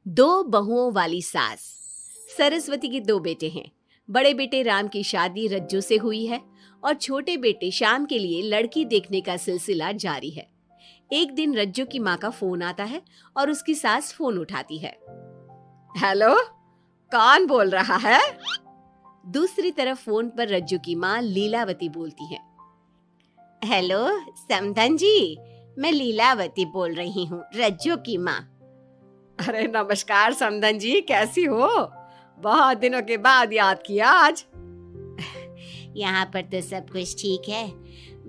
दो बहुओं वाली सास। सरस्वती के दो बेटे हैं। बड़े बेटे राम की शादी रज्जू से हुई है और छोटे बेटे श्याम के लिए लड़की देखने का सिलसिला जारी है। एक दिन रज्जू की माँ का फोन आता है और उसकी सास फोन उठाती है। हेलो, कौन बोल रहा है? दूसरी तरफ फोन पर रज्जू की माँ लीलावती बोलती है। हेलो समधन जी, मैं लीलावती बोल रही हूँ, रज्जू की माँ। अरे नमस्कार समधन जी, कैसी हो? बहुत दिनों के बाद याद किया आज। यहाँ पर तो सब कुछ ठीक है,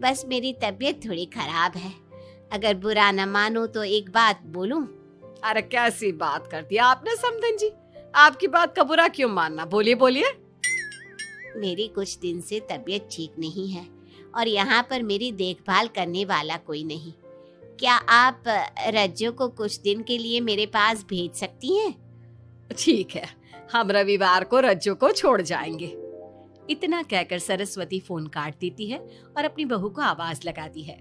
बस मेरी तबीयत थोड़ी खराब है। अगर बुरा न मानो तो एक बात बोलूं? अरे कैसी बात कर दी आपने समधन जी, आपकी बात का बुरा क्यों मानना, बोलिए बोलिए। मेरी कुछ दिन से तबीयत ठीक नहीं है और यहाँ पर मेरी देखभाल करने वाला कोई नहीं। क्या आप रज्जू को कुछ दिन के लिए मेरे पास भेज सकती हैं? ठीक है, हम रविवार को रज्जू को छोड़ जाएंगे। इतना कहकर सरस्वती फोन काट देती है और अपनी बहू को आवाज लगाती है।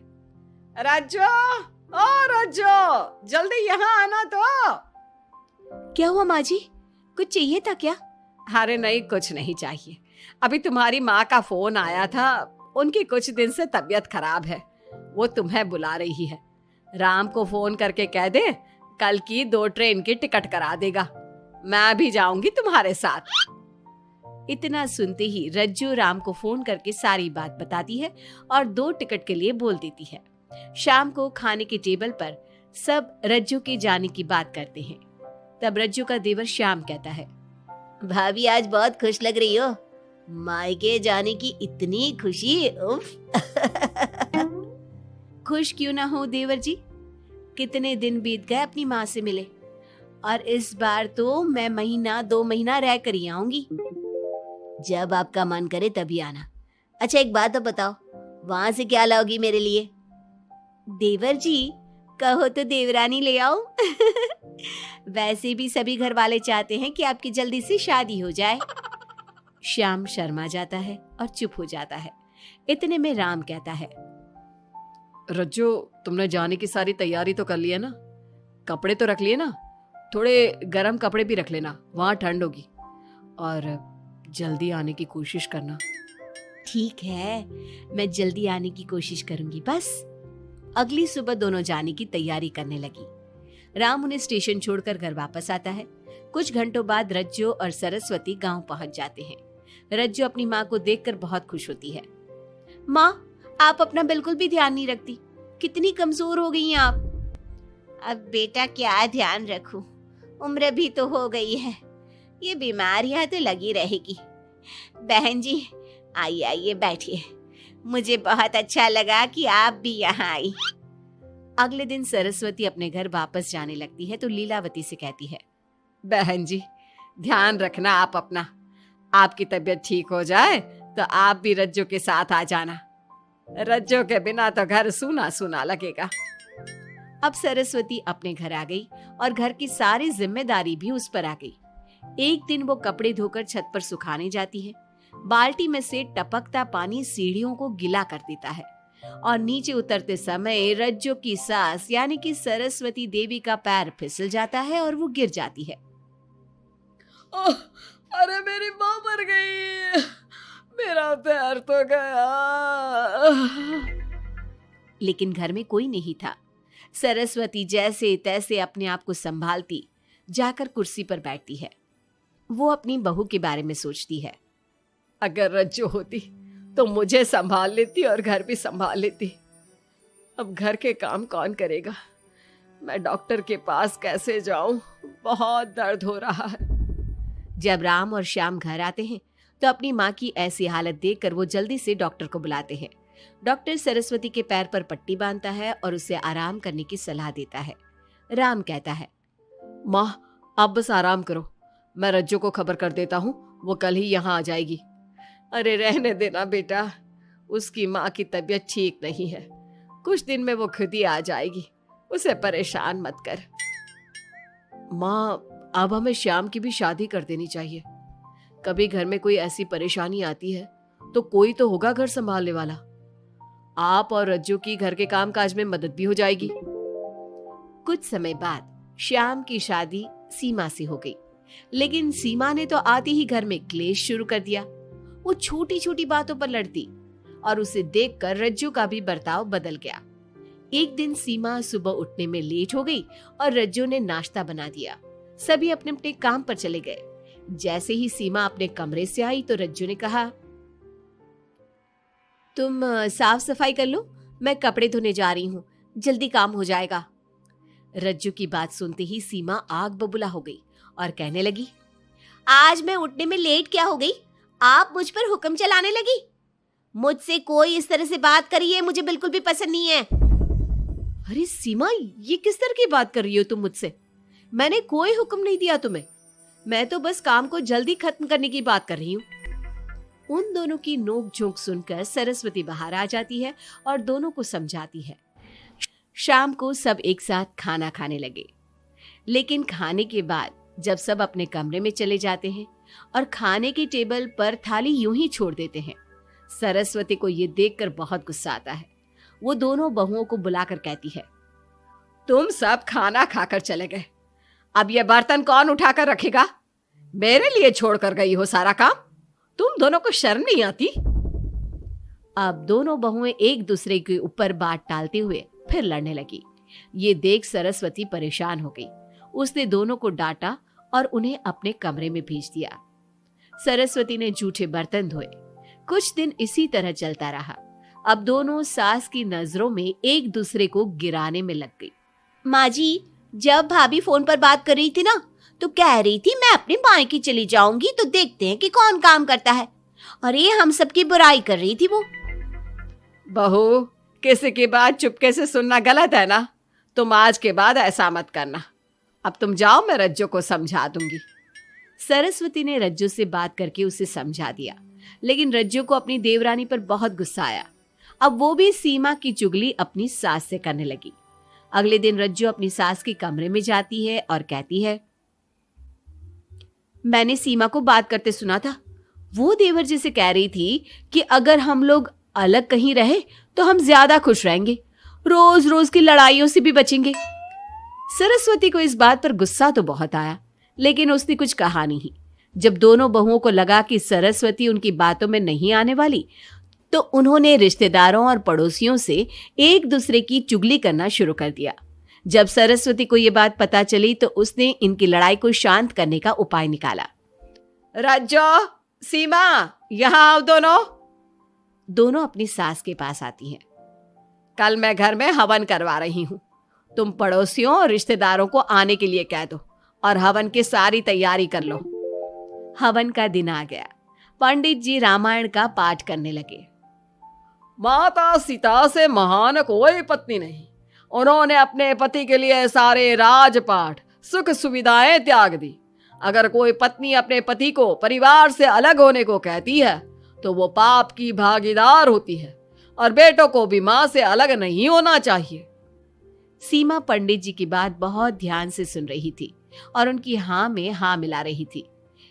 रज्जू, ओ रज्जू, जल्दी यहाँ आना तो। क्या हुआ माँ जी, कुछ चाहिए था क्या? अरे नहीं, कुछ नहीं चाहिए। अभी तुम्हारी माँ का फोन आया था, उनकी कुछ दिन से तबीयत खराब है, वो तुम्हें बुला रही है। राम को फोन करके कह दे कल की 2 ट्रेन की टिकट करा देगा, मैं भी जाऊंगी तुम्हारे साथ। इतना सुनते ही रज्जू राम को फोन करके सारी बात बताती है और 2 टिकट के लिए बोल देती है। शाम को खाने के टेबल पर सब रज्जू के जाने की बात करते हैं। तब रज्जू का देवर श्याम कहता है, भाभी आज बहुत खुश लग रही हो, मायके जाने की इतनी खुशी, उफ। खुश क्यों ना हो देवर जी, कितने दिन बीत गए अपनी माँ से मिले, और इस बार तो मैं 1-2 महीना रह कर ही आऊंगी। जब आपका मन करे तभी आना। अच्छा एक बात तो बताओ, वहां से क्या लाओगी मेरे लिए? देवर जी, कहो तो देवरानी ले आओ। वैसे भी सभी घर वाले चाहते हैं कि आपकी जल्दी से शादी हो जाए। श्याम शर्मा जाता है और चुप हो जाता है। इतने में राम कहता है, रज्जू, तुमने जाने की सारी तैयारी तो कर ली है ना? कपड़े तो रख लिए ना? थोड़े गर्म कपड़े भी रख लेना, वहां ठंड होगी, और जल्दी आने की कोशिश करना। ठीक है, मैं जल्दी आने की कोशिश करूंगी बस। अगली सुबह दोनों जाने की तैयारी करने लगी। राम उन्हें स्टेशन छोड़कर घर वापस आता है। कुछ घंटों बाद रज्जू और सरस्वती गांव पहुंच जाते हैं। रज्जू अपनी माँ को देखकर बहुत खुश होती है। माँ, आप अपना बिल्कुल भी ध्यान नहीं रखती, कितनी कमजोर हो गई हैं आप। अब बेटा क्या ध्यान रखूं, उम्र भी तो हो गई है, ये बीमारियां तो लगी रहेगी। बहन जी आइए आइए बैठिए, मुझे बहुत अच्छा लगा कि आप भी यहाँ आई। अगले दिन सरस्वती अपने घर वापस जाने लगती है तो लीलावती से कहती है, बहन जी ध्यान रखना आप अपना, आपकी तबीयत ठीक हो जाए तो आप भी रज्जू के साथ आ जाना, रज्जू के बिना तो घर सूना सूना लगेगा। अब सरस्वती अपने घर आ गई और घर की सारी जिम्मेदारी भी उस पर आ गई। एक दिन वो कपड़े धोकर छत पर सुखाने जाती है। बाल्टी में से टपकता पानी सीढ़ियों को गीला कर देता है और नीचे उतरते समय रज्जू की सास यानी कि सरस्वती देवी का पैर फिसल जाता है और वो गिर जाती है। ओह, अरे मेरी माँ मर गई, मेरा पैर तो गया। लेकिन घर में कोई नहीं था। सरस्वती जैसे तैसे अपने आप को संभालती जाकर कुर्सी पर बैठती है। वो अपनी बहू के बारे में सोचती है, अगर रज्जू होती तो मुझे संभाल लेती और घर भी संभाल लेती। अब घर के काम कौन करेगा? मैं डॉक्टर के पास कैसे जाऊं? बहुत दर्द हो रहा है। जब राम और श्याम घर आते हैं तो अपनी माँ की ऐसी हालत देखकर वो जल्दी से डॉक्टर को बुलाते हैं। डॉक्टर सरस्वती के पैर पर पट्टी बांधता है और उसे आराम करने की सलाह देता है। राम कहता है, माँ आप बस आराम करो, मैं रज्जू को खबर कर देता हूँ, वो कल ही यहाँ आ जाएगी। अरे रहने देना बेटा, उसकी माँ की तबीयत ठीक नहीं है, कुछ दिन में वो खुद ही आ जाएगी, उसे परेशान मत कर। माँ अब हमें श्याम की भी शादी कर देनी चाहिए, कभी घर में कोई ऐसी परेशानी आती है तो कोई तो होगा घर संभालने वाला। आप और रज्जू की घर के काम काज में मदद भी हो जाएगी। कुछ समय बाद श्याम की शादी सीमा से हो गई। लेकिन सीमा ने तो आते ही घर में क्लेश शुरू कर दिया। वो छोटी छोटी बातों पर लड़ती और उसे देखकर रज्जू का भी बर्ताव बदल गया। एक दिन सीमा सुबह उठने में लेट हो गई और रज्जू ने नाश्ता बना दिया। सभी अपने अपने काम पर चले गए। जैसे ही सीमा अपने कमरे से आई तो रज्जू ने कहा, तुम साफ सफाई कर लो, मैं कपड़े धोने जा रही हूँ, जल्दी काम हो जाएगा। रज्जू की बात सुनते ही सीमा आग बबूला हो गई और कहने लगी, आज मैं उठने में लेट क्या हो गई? आप मुझ पर हुक्म चलाने लगी। मुझसे कोई इस तरह से बात करी है मुझे बिल्कुल भी पसंद नहीं है। अरे सीमा, ये किस तरह की बात कर रही हो तुम मुझसे? मैंने कोई हुक्म नहीं दिया तुम्हें। मैं तो बस काम को जल्दी खत्म करने की बात कर रही हूँ। उन दोनों की नोक झोंक सुनकर सरस्वती बाहर आ जाती है और दोनों को समझाती है। शाम को सब एक साथ खाना खाने लगे। लेकिन खाने के बाद जब सब अपने कमरे में चले जाते हैं और खाने की टेबल पर थाली यूं ही छोड़ देते हैं, सरस्वती को ये देखकर बहुत गुस्सा आता है। वो दोनों बहुओं को बुलाकर कहती है, तुम सब खाना खाकर चले गए, अब ये बर्तन कौन उठाकर रखेगा? मेरे लिए छोड़कर गई हो सारा काम। तुम दोनों को शर्म नहीं आती? अब दोनों बहुएं एक दूसरे के ऊपर बात टालते हुए फिर लड़ने लगी। ये देख सरस्वती परेशान हो गई। उसने दोनों को डांटा और उन्हें अपने कमरे में भेज दिया। सरस्वती ने जूठे बर्तन धोए। कुछ दिन इसी तरह चलता रहा। अब दोनों सास की नजरों में एक दूसरे को गिराने में लग गई। माँ जी, जब भाभी फोन पर बात कर रही थी ना, तो कह रही थी मैं अपने मायके चली जाऊंगी तो देखते हैं कि कौन काम करता है। और ये हम सबकी बुराई कर रही थी वो। बहू, किसी की बात चुपके से सुनना गलत है ना। तुम आज के बाद ऐसा मत करना। अब तुम जाओ, मैं रज्जू को समझा दूंगी। सरस्वती ने रज्जू से बात करके उसे समझा दिया। लेकिन रज्जू को अपनी देवरानी पर बहुत गुस्सा आया। अब वो भी सीमा की चुगली अपनी सास से करने लगी। अगले दिन रज्जू अपनी सास के कमरे में जाती है और कहती है, मैंने सीमा को बात करते सुना था। वो देवर जी से कह रही थी कि अगर हम लोग अलग कहीं रहे तो हम ज्यादा खुश रहेंगे, रोज रोज की लड़ाइयों से भी बचेंगे। सरस्वती को इस बात पर गुस्सा तो बहुत आया, लेकिन उसने कुछ कहा नहीं। जब दोनों बहुओं को लगा कि सरस्वती उनकी बातों में नहीं आने वाली, तो उन्होंने रिश्तेदारों और पड़ोसियों से एक दूसरे की चुगली करना शुरू कर दिया। जब सरस्वती को ये बात पता चली तो उसने इनकी लड़ाई को शांत करने का उपाय निकाला। रज्जो, सीमा, यहाँ आओ दोनों। दोनों अपनी सास के पास आती हैं। कल मैं घर में हवन करवा रही हूँ। तुम पड़ोसियों और रिश्तेदारों को आने के लिए कह दो और हवन की सारी तैयारी कर लो। हवन का दिन आ गया। पंडित जी रामायण का पाठ करने लगे। माता सीता से महान कोई पत्नी नहीं। उन्होंने अपने पति के लिए सारे राजपाट, सुख सुविधाएं त्याग दी। अगर कोई पत्नी अपने पति को परिवार से अलग होने को कहती है तो वो पाप की भागीदार होती है और बेटों को भी मां से अलग नहीं होना चाहिए। सीमा पंडित जी की बात बहुत ध्यान से सुन रही थी और उनकी हाँ में हाँ मिला रही थी।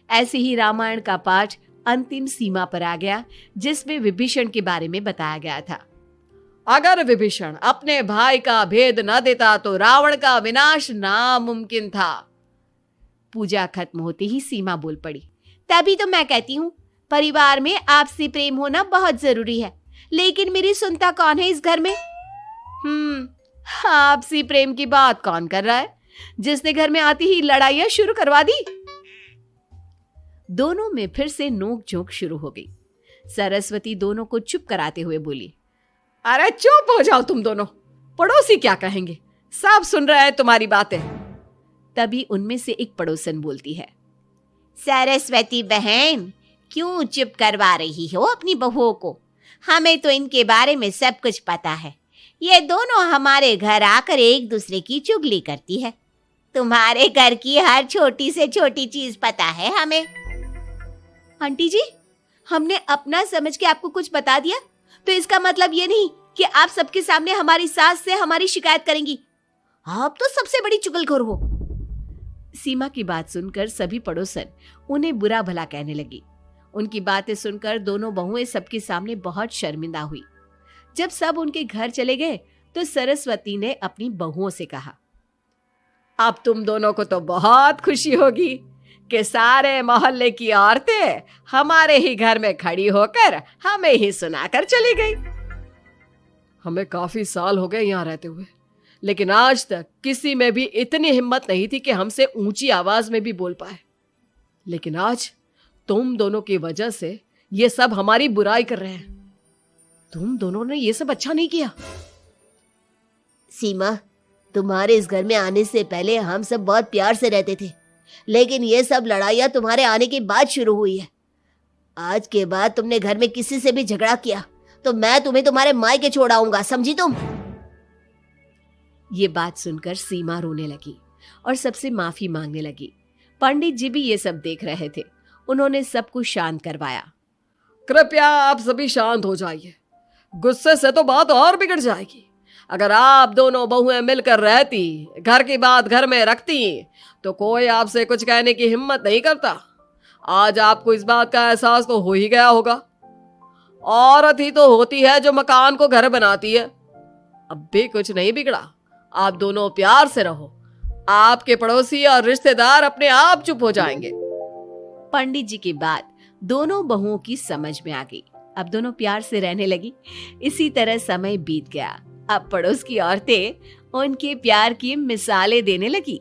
ऐसे ही रामायण का पाठ अंतिम सीमा पर आ गया, जिसमें विभीषण के बारे में बताया गया था। अगर विभीषण अपने भाई का भेद न देता तो रावण का विनाश नामुमकिन था। पूजा खत्म होते ही सीमा बोल पड़ी, तभी तो मैं कहती हूँ परिवार में आपसी प्रेम होना बहुत जरूरी है। लेकिन मेरी सुनता कौन है इस घर में? आपसी प्रेम की बात कौन कर रहा है, जिसने घर में आती ही लड़ाइयां शुरू करवा दी। दोनों में फिर से नोक झोंक शुरू हो गई। सरस्वती दोनों को चुप कराते हुए बोली, अरे चुप हो जाओ तुम दोनों, पड़ोसी क्या कहेंगे, सब सुन रहे हैं तुम्हारी बातें। तभी उनमें से एक पड़ोसन बोलती है, सरस्वती बहन, क्यों चुप करवा रही हो अपनी बहुओं को? हमें तो इनके बारे में सब कुछ पता है। ये दोनों हमारे घर आकर एक दूसरे की चुगली करती है। तुम्हारे घर की हर छोटी से छोटी चीज पता है हमें। आंटी जी, हमने अपना समझ के आपको कुछ बता दिया तो इसका मतलब ये नहीं कि आप सबके सामने हमारी सास से हमारी शिकायत करेंगी। आप तो सबसे बड़ी चुगलखोर हो। सीमा की बात सुनकर सभी पड़ोसन उन्हें बुरा भला कहने लगी। उनकी बातें सुनकर दोनों बहुएं सबके सामने बहुत शर्मिंदा हुई। जब सब उनके घर चले गए तो सरस्वती ने अपनी बहुओं से कहा, अब तुम दोनों को तो बहुत खुशी होगी कि सारे मोहल्ले की औरतें हमारे ही घर में खड़ी होकर हमें ही सुनाकर चली गई। हमें काफी साल हो गए यहाँ रहते हुए, लेकिन आज तक किसी में भी इतनी हिम्मत नहीं थी कि हमसे ऊंची आवाज में भी बोल पाए। लेकिन आज तुम दोनों की वजह से ये सब हमारी बुराई कर रहे हैं। तुम दोनों ने ये सब अच्छा नहीं किया। सीमा, तुम्हारे इस घर में आने से पहले हम सब बहुत प्यार से रहते थे, लेकिन ये सब लड़ाइयाँ तुम्हारे आने के बाद शुरू हुई है। आज के बाद तुमने घर में किसी से भी झगड़ा किया तो मैं तुम्हें तुम्हारे मायके छोड़ आऊंगा, समझी तुम? ये बात सुनकर सीमा रोने लगी और सबसे माफी मांगने लगी। पंडित जी भी ये सब देख रहे थे। उन्होंने सबको शांत करवाया। कृपया आप सभी शांत हो जाइए, गुस्से से तो बात और बिगड़ जाएगी। अगर आप दोनों बहुएं मिलकर रहती, घर की बात घर में रखती, तो कोई आपसे कुछ कहने की हिम्मत नहीं करता। आज आपको इस बात का एहसास तो हो ही गया होगा। औरत ही तो होती है जो मकान को घर बनाती है। अब भी कुछ नहीं बिगड़ा, आप दोनों प्यार से रहो। आपके पड़ोसी और रिश्तेदार अपने आप चुप हो जाएंगे। पंडित जी की बात दोनों बहुओं की समझ में आ गई। अब दोनों प्यार से रहने लगी। इसी तरह समय बीत गया। अब पड़ोस की औरतें उनके प्यार की मिसालें देने लगी।